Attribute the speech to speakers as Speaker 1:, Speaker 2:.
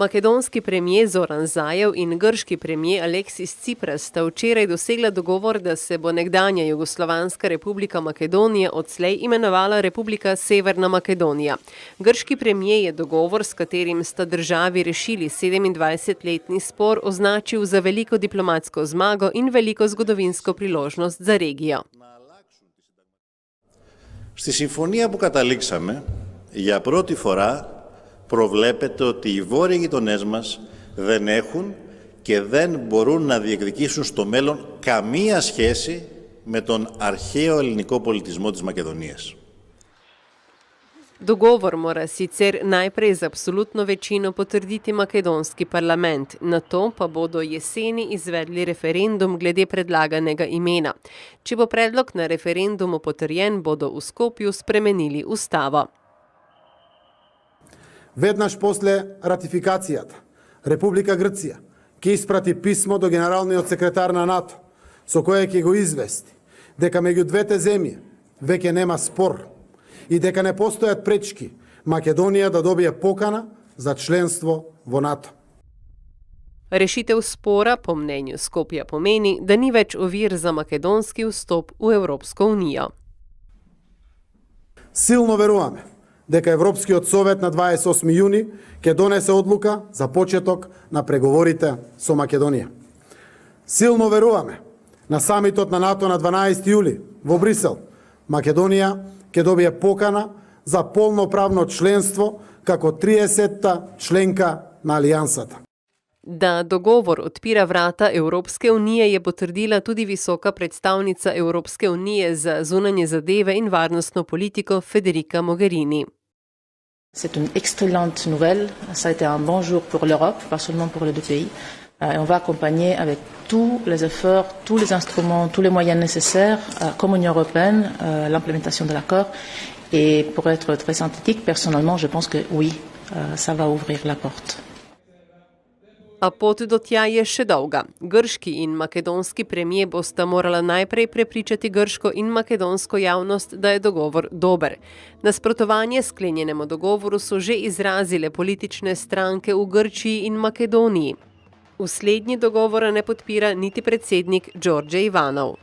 Speaker 1: Makedonski premijer Zoran Zaev in grški premijer Aleksis Tsipras sta včeraj dosegla dogovor, da se bo nekdanja Jugoslovanska republika Makedonija odslej imenovala Republika Severna Makedonija. Grški premijer je dogovor, s katerim sta državi rešili 27-letni spor, označil za veliko diplomatsko zmago in veliko zgodovinsko priložnost za regijo.
Speaker 2: Στη συμφωνία που καταλήξαμε, για πρώτη φορά προβλέπεται ότι οι βόρειοι γειτονές μας δεν έχουν και δεν μπορούν να διεκδικήσουν στο μέλλον καμία σχέση με τον αρχαίο ελληνικό πολιτισμό της Μακεδονίας.
Speaker 1: Dogovor mora sicer najprej z absolutno večino potrditi makedonski parlament, nato pa bodo jeseni izvedli referendum glede predlaganega imena. Če bo predlog na referendumu potrjen, bodo v Skopju spremenili ustavo.
Speaker 3: Веднаш после ратификацијата, Република Грција ќе испрати писмо до генералниот секретар на НАТО, со кое ќе го извести дека меѓу двете земји веќе нема спор и дека не постојат пречки Македонија да добие покана за членство во НАТО.
Speaker 1: Rešitev spora, po mnenju Skopja, pomeni, da ni več ovir za makedonski vstop v Evropsko unijo.
Speaker 3: Силно веруваме дека Европскиот совет на 28 јуни ќе донесе одлука за почеток на преговорите со Македонија. Силно веруваме на самитот на НАТО на 12 јули во Брисел Македонија ќе добие покана за полноправно членство како 30-та членка на Алијансата.
Speaker 1: Da dogovor odpira vrata Evropske unije, je potrdila tudi visoka predstavnica Evropske unije za zunanje zadeve in varnostno politiko Federica Mogherini.
Speaker 4: C'est une excellente nouvelle, ça a été un bon jour pour l'Europe, pas seulement pour les deux pays. Et on va accompagner avec tous les efforts, tous les instruments, tous les moyens nécessaires, comme Union européenne, l'implémentation de l'accord. Et pour être très synthétique, personnellement, je pense que oui, ça va ouvrir la porte.
Speaker 1: A pot do tja je še dolga. Grški in makedonski premijer bosta morala najprej prepričati grško in makedonsko javnost, da je dogovor dober. Nasprotovanje sklenjenemu dogovoru so že izrazile politične stranke v Grčiji in Makedoniji. V slednji dogovora ne podpira niti predsednik Đorđe Ivanov.